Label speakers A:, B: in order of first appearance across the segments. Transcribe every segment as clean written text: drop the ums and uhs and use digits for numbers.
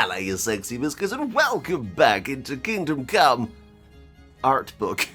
A: Hello, you sexy biscuits, and welcome back into Kingdom Come Art Book.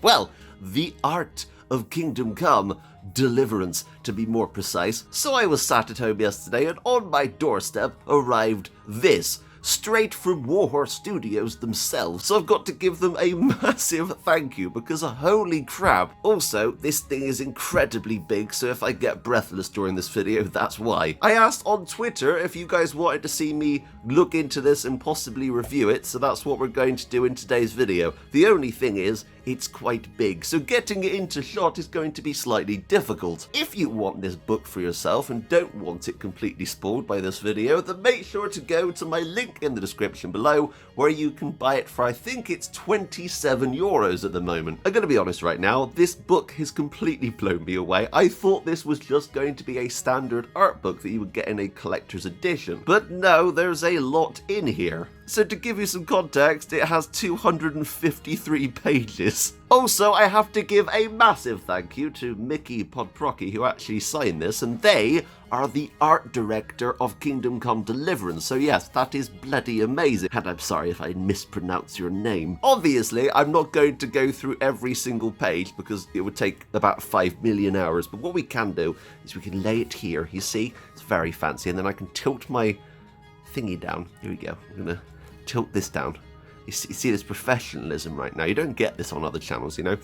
A: Well, the art of Kingdom Come Deliverance, to be more precise. So I was sat at home yesterday, and on my doorstep arrived this, straight from Warhorse Studios themselves. So I've got to give them a massive thank you, because holy crap. Also, this thing is incredibly big, so if I get breathless during this video, that's why. I asked on Twitter if you guys wanted to see me look into this and possibly review it, so that's what we're going to do in today's video. The only thing is, it's quite big, so getting it into shot is going to be slightly difficult. If you want this book for yourself and don't want it completely spoiled by this video, then make sure to go to my link in the description below, where you can buy it for, I think it's €27 at the moment. I'm going to be honest right now, this book has completely blown me away. I thought this was just going to be a standard art book that you would get in a collector's edition, but no, there's a lot in here. So to give you some context, it has 253 pages. Also, I have to give a massive thank you to Mickey Podprocky, who actually signed this, and they are the art director of Kingdom Come Deliverance. So yes, that is bloody amazing. And I'm sorry if I mispronounce your name. Obviously, I'm not going to go through every single page because it would take about 5 million hours. But what we can do is we can lay it here. You see, it's very fancy. And then I can tilt my thingy down. Here we go. I'm going to tilt this down. You see this professionalism right now. You don't get this on other channels, you know.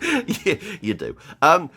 A: Yeah, you do.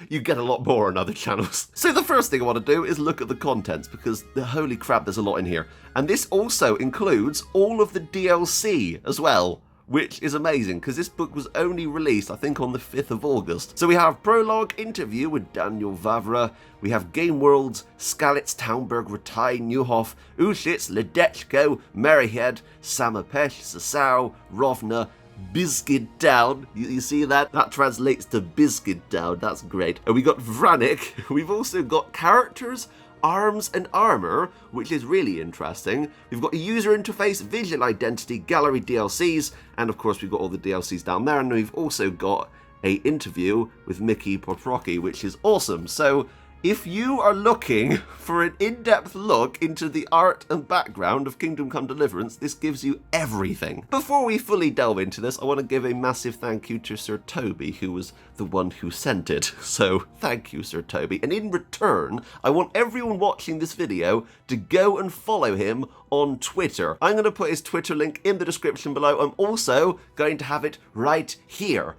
A: You get a lot more on other channels. So the first thing I want to do is look at the contents, because holy crap, there's a lot in here. And this also includes all of the DLC as well, which is amazing, because this book was only released, I think, on the 5th of August. So we have Prologue, interview with Daniel Vavra, we have Game Worlds, Skalitz, Townberg, Ratai, Newhoff, Ushitz, Ledechko, Merryhead, Samapesh, Sasau, Rovna, Biscuit Down. You see that? That translates to Biscuit Down. That's great. And we got Vranik. We've also got characters, arms and armor, which is really interesting. We've got a user interface, visual identity, gallery DLCs, and of course we've got all the DLCs down there, and we've also got a interview with Mickey Podprocky, which is awesome. So if you are looking for an in-depth look into the art and background of Kingdom Come Deliverance, this gives you everything. Before we fully delve into this, I want to give a massive thank you to Sir Tobi, who was the one who sent it. So thank you, Sir Tobi. And in return, I want everyone watching this video to go and follow him on Twitter. I'm going to put his Twitter link in the description below. I'm also going to have it right here.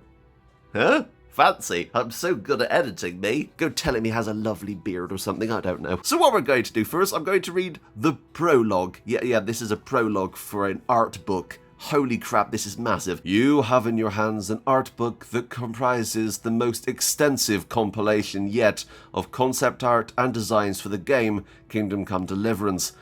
A: Huh? Fancy. I'm so good at editing, me. Go tell him he has a lovely beard or something, I don't know. So what we're going to do first, I'm going to read the prologue. Yeah, this is a prologue for an art book. Holy crap, this is massive. You have in your hands an art book that comprises the most extensive compilation yet of concept art and designs for the game Kingdom Come Deliverance.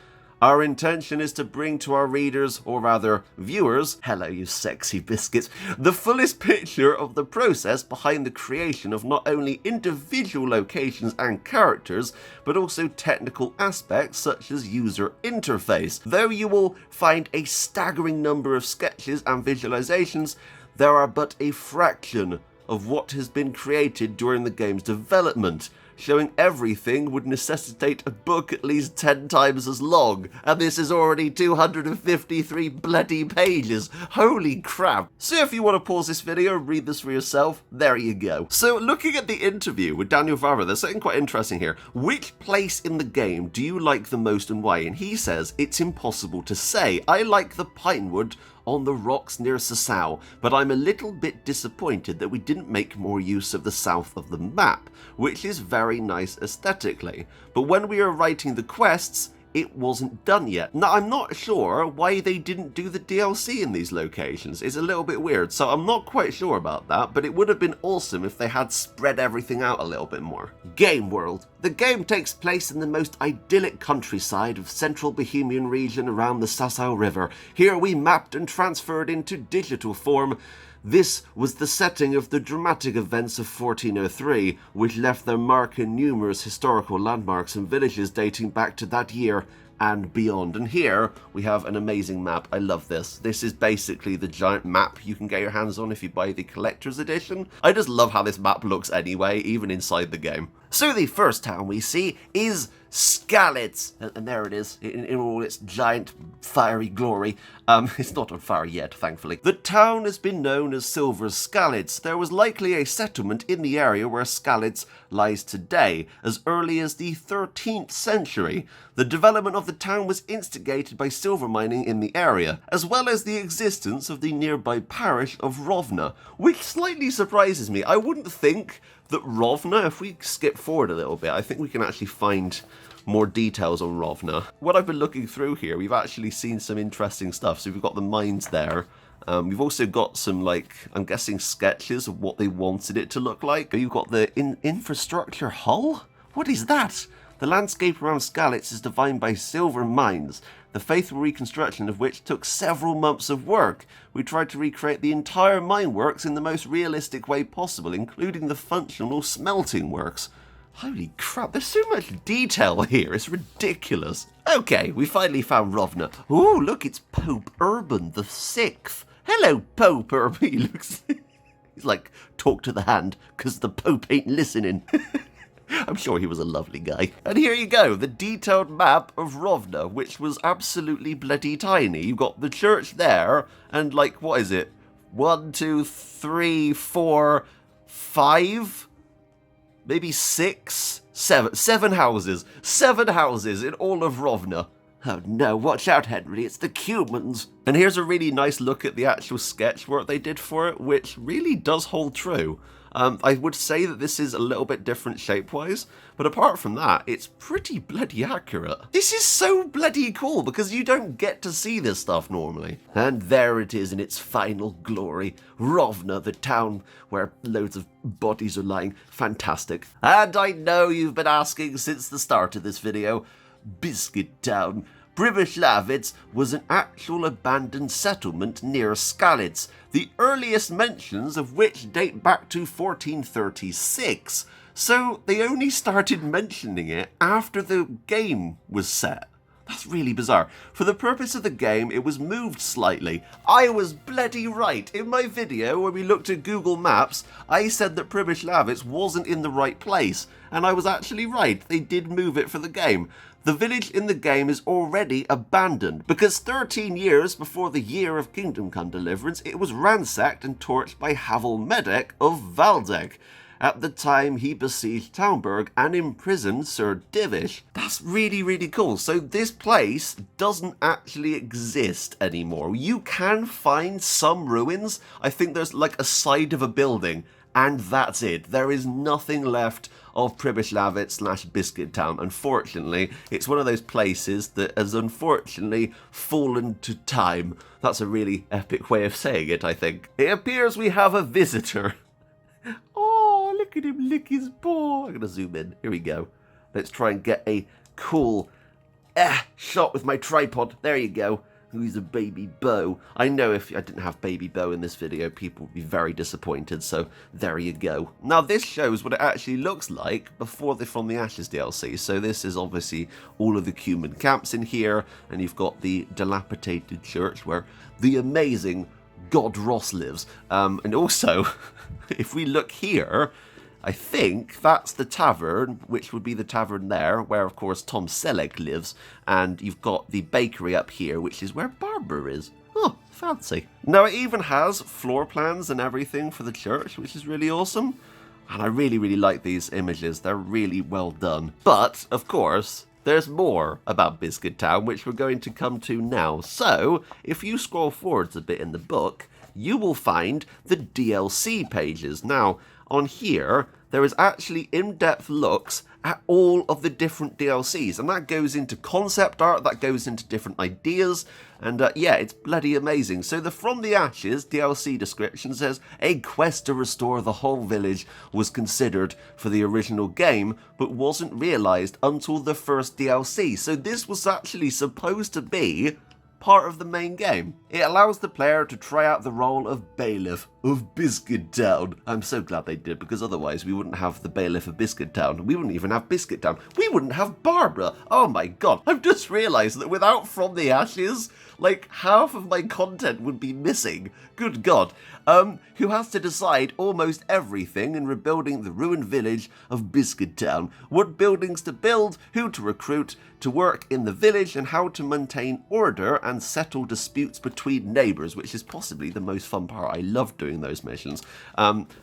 A: Our intention is to bring to our readers, or rather viewers, hello you sexy biscuits, the fullest picture of the process behind the creation of not only individual locations and characters, but also technical aspects such as user interface. Though you will find a staggering number of sketches and visualizations, there are but a fraction of what has been created during the game's development. Showing everything would necessitate a book at least 10 times as long, and this is already 253 bloody pages. Holy crap. So if you want to pause this video and read this for yourself, there you go. So looking at the interview with Daniel Vavra, there's something quite interesting here. Which place in the game do you like the most and why? And he says, it's impossible to say. I like the Pinewood on the rocks near Sasau, but I'm a little bit disappointed that we didn't make more use of the south of the map, which is very nice aesthetically. But when we were writing the quests, it wasn't done yet. Now, I'm not sure why they didn't do the DLC in these locations. It's a little bit weird, so I'm not quite sure about that, but it would have been awesome if they had spread everything out a little bit more. Game World. The game takes place in the most idyllic countryside of central Bohemian region around the Sasau River. Here we mapped and transferred into digital form. This was the setting of the dramatic events of 1403, which left their mark in numerous historical landmarks and villages dating back to that year and beyond. And here we have an amazing map. I love this. This is basically the giant map you can get your hands on if you buy the collector's edition. I just love how this map looks anyway, even inside the game. So the first town we see is Skalitz, and there it is, in all its giant fiery glory. It's not on fire yet, thankfully. The town has been known as Silver Skalitz. There was likely a settlement in the area where Skalitz lies today, as early as the 13th century. The development of the town was instigated by silver mining in the area, as well as the existence of the nearby parish of Rovna, which slightly surprises me. I wouldn't think that Rovna, if we skip forward a little bit, I think we can actually find more details on Rovna. What I've been looking through here, we've actually seen some interesting stuff. So we've got the mines there. We've also got some, like, I'm guessing sketches of what they wanted it to look like. You've got the infrastructure hull? What is that? The landscape around Skalitz is defined by silver mines, the faithful reconstruction of which took several months of work. We tried to recreate the entire mine works in the most realistic way possible, including the functional smelting works. Holy crap, there's so much detail here, it's ridiculous. Okay, we finally found Rovna. Ooh, look, it's Pope Urban the 6th. Hello, Pope Urban. He looks... He's like, talk to the hand, because the Pope ain't listening. I'm sure he was a lovely guy. And here you go, the detailed map of Rovna, which was absolutely bloody tiny. You've got the church there, and like, what is it? 1, 2, 3, 4, 5? Maybe 6? 7. 7 houses. 7 houses in all of Rovna. Oh no, watch out, Henry, it's the Cumans. And here's a really nice look at the actual sketch work they did for it, which really does hold true. I would say that this is a little bit different shape-wise, but apart from that, it's pretty bloody accurate. This is so bloody cool, because you don't get to see this stuff normally. And there it is in its final glory. Rovna, the town where loads of bodies are lying. Fantastic. And I know you've been asking since the start of this video, Biscuit Town. Pribyslavitz was an actual abandoned settlement near Skalitz, the earliest mentions of which date back to 1436, so they only started mentioning it after the game was set. That's really bizarre. For the purpose of the game, it was moved slightly. I was bloody right. In my video, where we looked at Google Maps, I said that Pribyslavitz wasn't in the right place, and I was actually right. They did move it for the game. The village in the game is already abandoned, because 13 years before the year of Kingdom Come Deliverance, it was ransacked and torched by Havel Medek of Valdek. At the time, he besieged Townburg and imprisoned Sir Divish. That's really, really cool. So this place doesn't actually exist anymore. You can find some ruins. I think there's like a side of a building, and that's it. There is nothing left of Pribyslavitz / Biscuit Town. Unfortunately, it's one of those places that has unfortunately fallen to time. That's a really epic way of saying it, I think. It appears we have a visitor. Oh, look at him lick his paw. I'm going to zoom in. Here we go. Let's try and get a cool shot with my tripod. There you go. Who's a baby Bo? I know if I didn't have baby Bo in this video, people would be very disappointed, so there you go. Now this shows what it actually looks like before the From the Ashes DLC. So this is obviously all of the Cuman camps in here, and you've got the dilapidated church where the amazing God Ross lives. And also, if we look here, I think that's the tavern, which would be the tavern there, where, of course, Tom Selleck lives. And you've got the bakery up here, which is where Barbara is. Oh, fancy. Now, it even has floor plans and everything for the church, which is really awesome. And I really, really like these images. They're really well done. But, of course, there's more about Biscuit Town, which we're going to come to now. So, if you scroll forwards a bit in the book, you will find the DLC pages. Now, on here, there is actually in-depth looks at all of the different DLCs, and that goes into concept art, that goes into different ideas, and yeah, it's bloody amazing. So the From the Ashes DLC description says, a quest to restore the whole village was considered for the original game, but wasn't realised until the first DLC. So this was actually supposed to be part of the main game. It allows the player to try out the role of Bailiff of Biscuit Town. I'm so glad they did, because otherwise we wouldn't have the Bailiff of Biscuit Town. We wouldn't even have Biscuit Town. We wouldn't have Barbara. Oh my god. I've just realised that without From the Ashes, like, half of my content would be missing. Good god. Who has to decide almost everything in rebuilding the ruined village of Biscuit Town. What buildings to build, who to recruit to work in the village, and how to maintain order and settle disputes between neighbours, which is possibly the most fun part. I love doing those missions.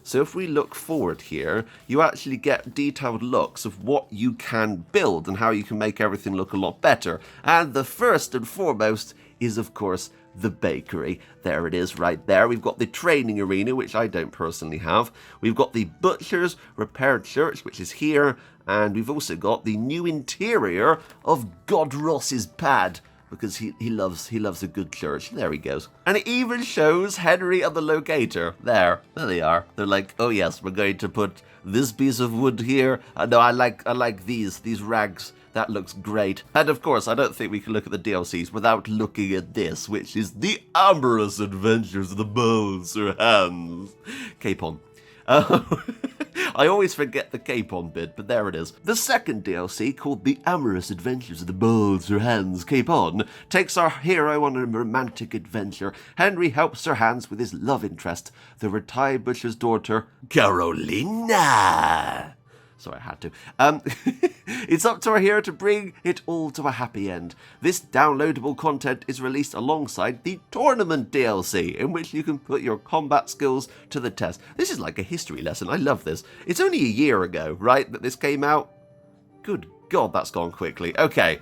A: So if we look forward here, you actually get detailed looks of what you can build and how you can make everything look a lot better. And the first and foremost is, of course, the bakery. There it is right there. We've got the training arena, which I don't personally have. We've got the butcher's repaired church, which is here. And we've also got the new interior of God Ross's pad, because he loves a good church. There he goes. And it even shows Henry and the locator. There they are. They're like, oh yes, we're going to put this piece of wood here. No, I like these rags. That looks great. And of course, I don't think we can look at the DLCs without looking at this, which is The Amorous Adventures of the Bold Sir Hans. Capon. I always forget the Capon bit, but there it is. The second DLC, called The Amorous Adventures of the Bold Sir Hans Capon, takes our hero on a romantic adventure. Henry helps Sir Hans with his love interest, the retired butcher's daughter, Carolina. Sorry, I had to. It's up to our hero to bring it all to a happy end. This downloadable content is released alongside the Tournament DLC, in which you can put your combat skills to the test. This is like a history lesson. I love this. It's only a year ago, right, that this came out? Good God, that's gone quickly. Okay,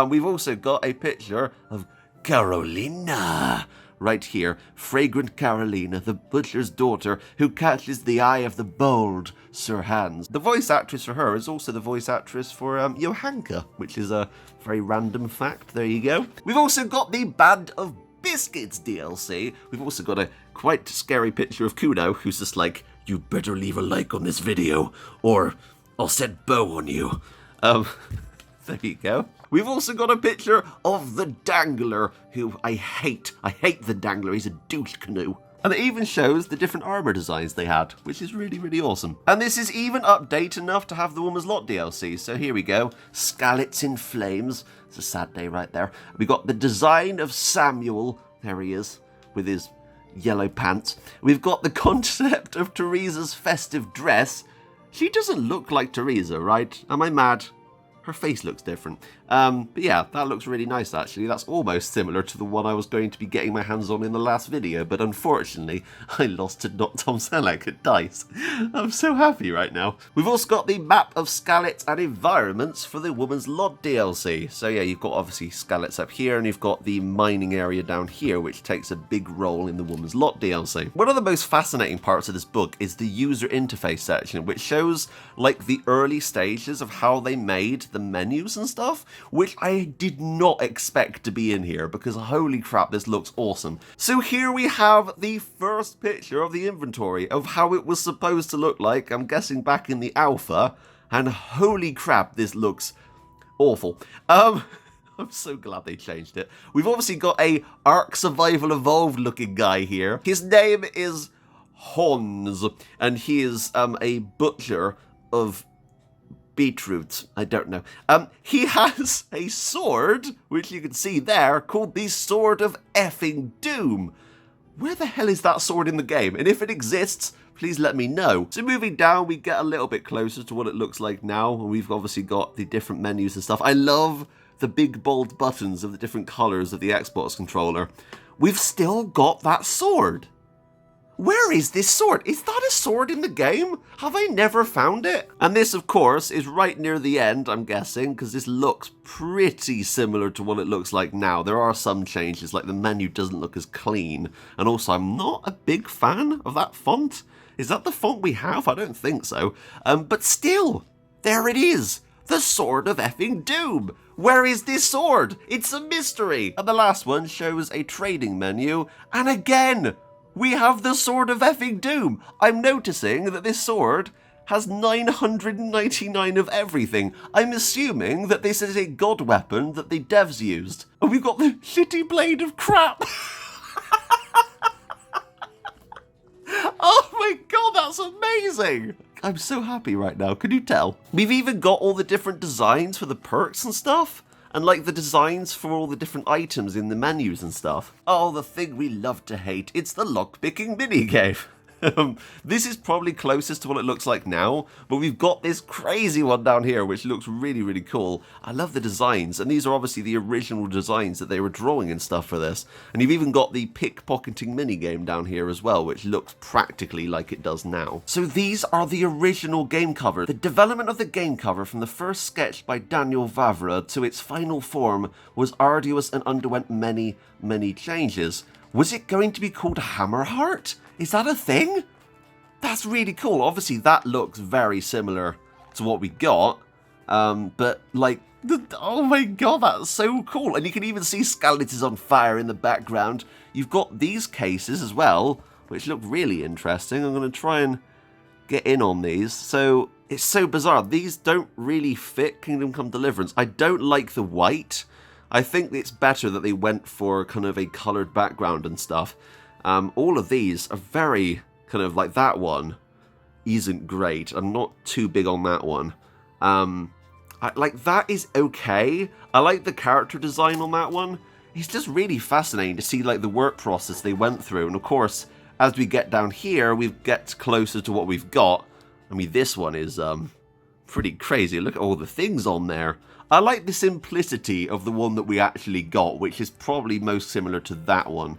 A: we've also got a picture of Carolina. Right here, fragrant Carolina, the butcher's daughter, who catches the eye of the bold Sir Hans. The voice actress for her is also the voice actress for Johanka, which is a very random fact. There you go. We've also got the Band of Biscuits DLC. We've also got a quite scary picture of Kuno, who's just like, you better leave a like on this video, or I'll set bow on you. There you go. We've also got a picture of the Dangler, who I hate. I hate the Dangler. He's a douche canoe. And it even shows the different armor designs they had, which is really, really awesome. And this is even update enough to have the Woman's Lot DLC. So here we go. Skallets in Flames. It's a sad day right there. We got the design of Samuel. There he is, with his yellow pants. We've got the concept of Teresa's festive dress. She doesn't look like Teresa, right? Am I mad? Her face looks different. But yeah, that looks really nice actually. That's almost similar to the one I was going to be getting my hands on in the last video, but unfortunately, I lost to Not Tom Selleck at DICE. I'm so happy right now. We've also got the map of Skallets and environments for the Woman's Lot DLC. So yeah, you've got obviously Skallets up here, and you've got the mining area down here, which takes a big role in the Woman's Lot DLC. One of the most fascinating parts of this book is the user interface section, which shows like the early stages of how they made the menus and stuff, which I did not expect to be in here, because holy crap, this looks awesome. So here we have the first picture of the inventory of how it was supposed to look like, I'm guessing back in the alpha, and holy crap, this looks awful. I'm so glad they changed it. We've obviously got a Ark Survival Evolved looking guy here. His name is Hans, and he is a butcher of beetroots. I don't know. He has a sword, which you can see there, called the Sword of Effing Doom. Where the hell is that sword in the game? And if it exists, please let me know. So moving down, we get a little bit closer to what it looks like now, and we've obviously got the different menus and stuff. I love the big bold buttons of the different colors of the Xbox controller. We've still got that sword. Where is this sword? Is that a sword in the game? Have I never found it? And this, of course, is right near the end, I'm guessing, because this looks pretty similar to what it looks like now. There are some changes, like the menu doesn't look as clean. And also, I'm not a big fan of that font. Is that the font we have? I don't think so. But still, there it is. The Sword of Effing Doom. Where is this sword? It's a mystery. And the last one shows a trading menu. And again, we have the Sword of Effing Doom. I'm noticing that this sword has 999 of everything. I'm assuming that this is a god weapon that the devs used. And we've got the shitty blade of crap. Oh my god, that's amazing! I'm so happy right now, can you tell? We've even got all the different designs for the perks and stuff. And like the designs for all the different items in the menus and stuff. Oh, the thing we love to hate, it's the lockpicking minigame. This is probably closest to what it looks like now, but we've got this crazy one down here which looks really, really cool. I love the designs, and these are obviously the original designs that they were drawing and stuff for this. And you've even got the pickpocketing minigame down here as well, which looks practically like it does now. So these are the original game cover. The development of the game cover from the first sketch by Daniel Vavra to its final form was arduous and underwent many, many changes. Was it going to be called HammerHeart? Is that a thing? That's really cool. Obviously, that looks very similar to what we got. But, like, oh my god, that's so cool. And you can even see skeletons on fire in the background. You've got these cases as well, which look really interesting. I'm going to try and get in on these. So, it's so bizarre. These don't really fit Kingdom Come Deliverance. I don't like the white. I think it's better that they went for kind of a coloured background and stuff. All of these are very kind of like that one isn't great. I'm not too big on that one. Like that is okay. I like the character design on that one. It's just really fascinating to see like the work process they went through. And of course, as we get down here, we get closer to what we've got. I mean, this one is pretty crazy. Look at all the things on there. I like the simplicity of the one that we actually got, which is probably most similar to that one.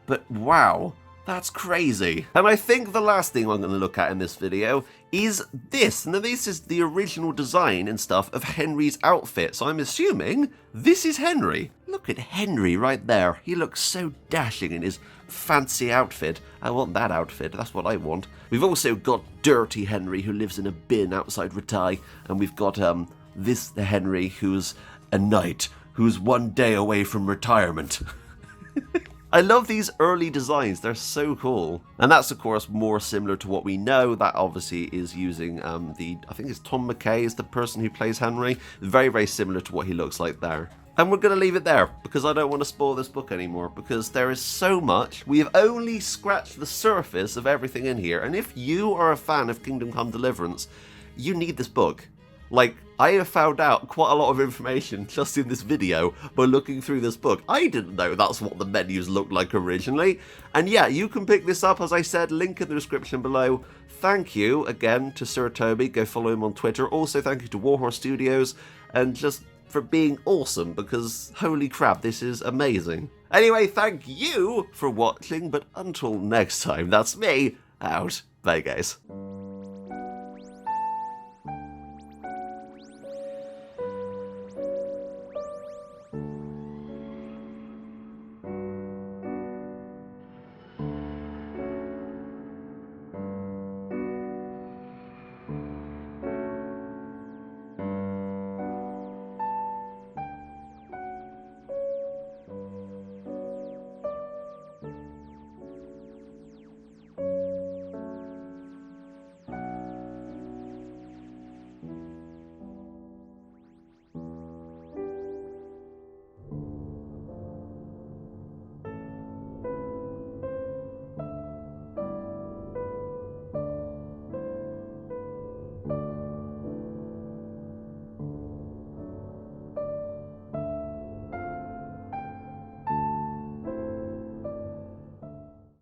A: But wow, that's crazy. And I think the last thing I'm going to look at in this video is this. Now this is the original design and stuff of Henry's outfit. So I'm assuming this is Henry. Look at Henry right there. He looks so dashing in his fancy outfit. I want that outfit. That's what I want. We've also got Dirty Henry who lives in a bin outside Ratai. And we've got this the Henry who's a knight who's one day away from retirement. I love these early designs, they're so cool. And that's of course more similar to what we know. That obviously is using I think it's Tom McKay is the person who plays Henry. Very, very similar to what he looks like there. And we're going to leave it there because I don't want to spoil this book anymore because there is so much. We have only scratched the surface of everything in here. And if you are a fan of Kingdom Come Deliverance, you need this book. Like, I have found out quite a lot of information just in this video by looking through this book. I didn't know that's what the menus looked like originally. And yeah, you can pick this up, as I said, link in the description below. Thank you again to Sir Tobi, go follow him on Twitter. Also thank you to Warhorse Studios, and just for being awesome, because holy crap, this is amazing. Anyway, thank you for watching, but until next time, that's me, out. Bye guys.